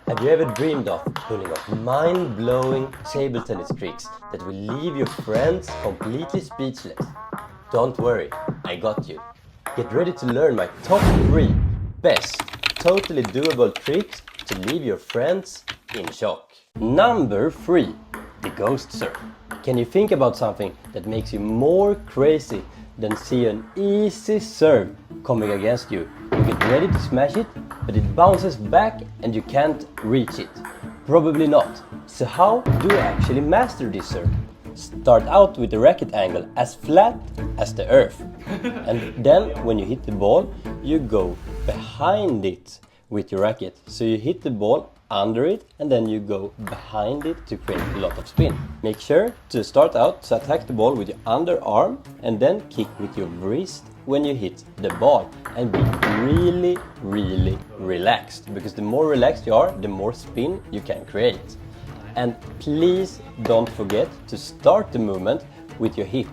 Have you ever dreamed of pulling off mind-blowing table tennis tricks that will leave your friends completely speechless? Don't worry, I got you. Get ready to learn my top 3 best, totally doable tricks to leave your friends in shock. Number 3. The ghost serve. Can you think about something that makes you more crazy than see an easy serve coming against you? You get ready to smash it, but it bounces back and you can't reach it. Probably not. So how do you actually master this serve? Start out with the racket angle as flat as the earth. And then when you hit the ball, you go behind it with your racket. So you hit the ball under it and then you go behind it to create a lot of spin. Make sure to start out to attack the ball with your underarm and then kick with your wrist when you hit the ball, and be really relaxed, because the more relaxed you are, the more spin you can create. And please don't forget to start the movement with your hip,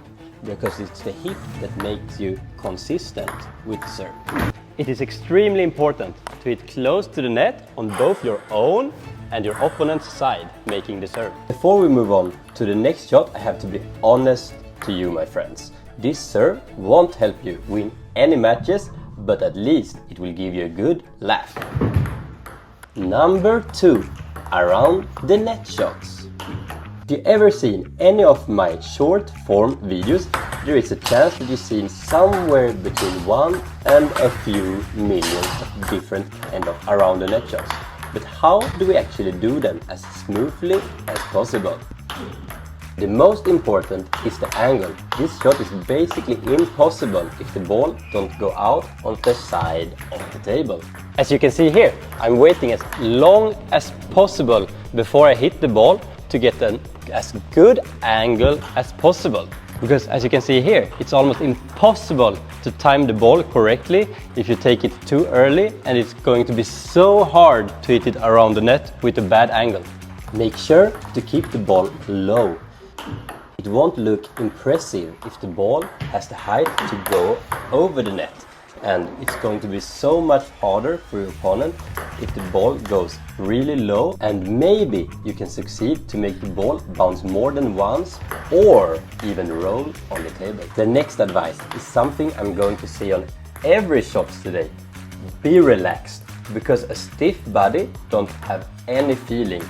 because it's the hip that makes you consistent with the serve. It is extremely important to hit close to the net on both your own and your opponent's side, making the serve. Before we move on to the next shot, I have to be honest to you, my friends. This serve won't help you win any matches, but at least it will give you a good laugh. Number 2. Around the net shots. If you ever seen any of my short form videos, there is a chance that you've seen somewhere between 1 and a few millions of different kind of around the net shots. But how do we actually do them as smoothly as possible? The most important is the angle. This shot is basically impossible if the ball don't go out on the side of the table. As you can see here, I'm waiting as long as possible before I hit the ball to get an as good angle as possible. Because as you can see here, it's almost impossible to time the ball correctly if you take it too early, and it's going to be so hard to hit it around the net with a bad angle. Make sure to keep the ball low. It won't look impressive if the ball has the height to go over the net, and it's going to be so much harder for your opponent if the ball goes really low, and maybe you can succeed to make the ball bounce more than once or even roll on the table. The next advice is something I'm going to say on every shot today. Be relaxed, because a stiff body don't have any feeling,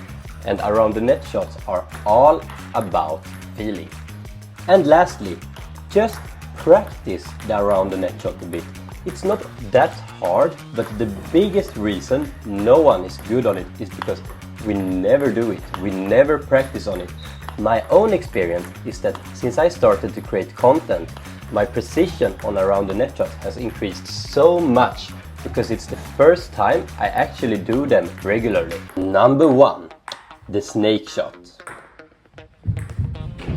and around the net shots are all about feeling. And lastly, just practice the around the net shot a bit. It's not that hard, but the biggest reason no one is good on it is because we never do it. We never practice on it. My own experience is that since I started to create content, my precision on around the net shot has increased so much, because it's the first time I actually do them regularly. Number 1. The snake shot.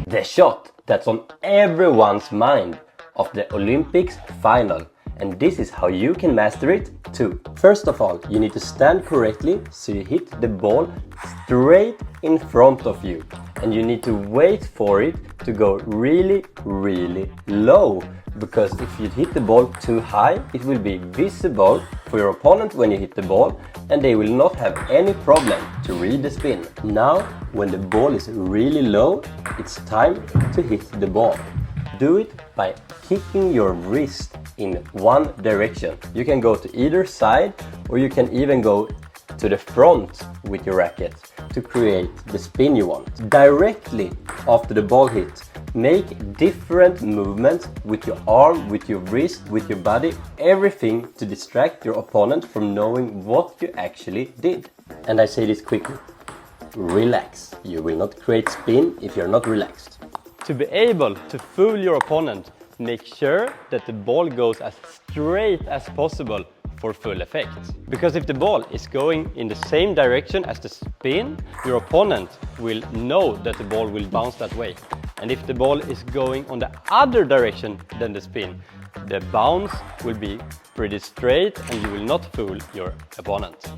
The shot that's on everyone's mind of the Olympics final. And this is how you can master it too. First of all, you need to stand correctly so you hit the ball straight in front of you. And you need to wait for it to go really low. Because if you hit the ball too high, it will be visible for your opponent when you hit the ball, and they will not have any problem to read the spin. Now, when the ball is really low, it's time to hit the ball. Do it by kicking your wrist in one direction. You can go to either side, or you can even go to the front with your racket to create the spin you want. Directly after the ball hit, make different movements with your arm, with your wrist, with your body, everything to distract your opponent from knowing what you actually did. And I say this quickly, relax. You will not create spin if you're not relaxed. To be able to fool your opponent, make sure that the ball goes as straight as possible for full effect. Because if the ball is going in the same direction as the spin, your opponent will know that the ball will bounce that way. And if the ball is going on the other direction than the spin, the bounce will be pretty straight and you will not fool your opponent.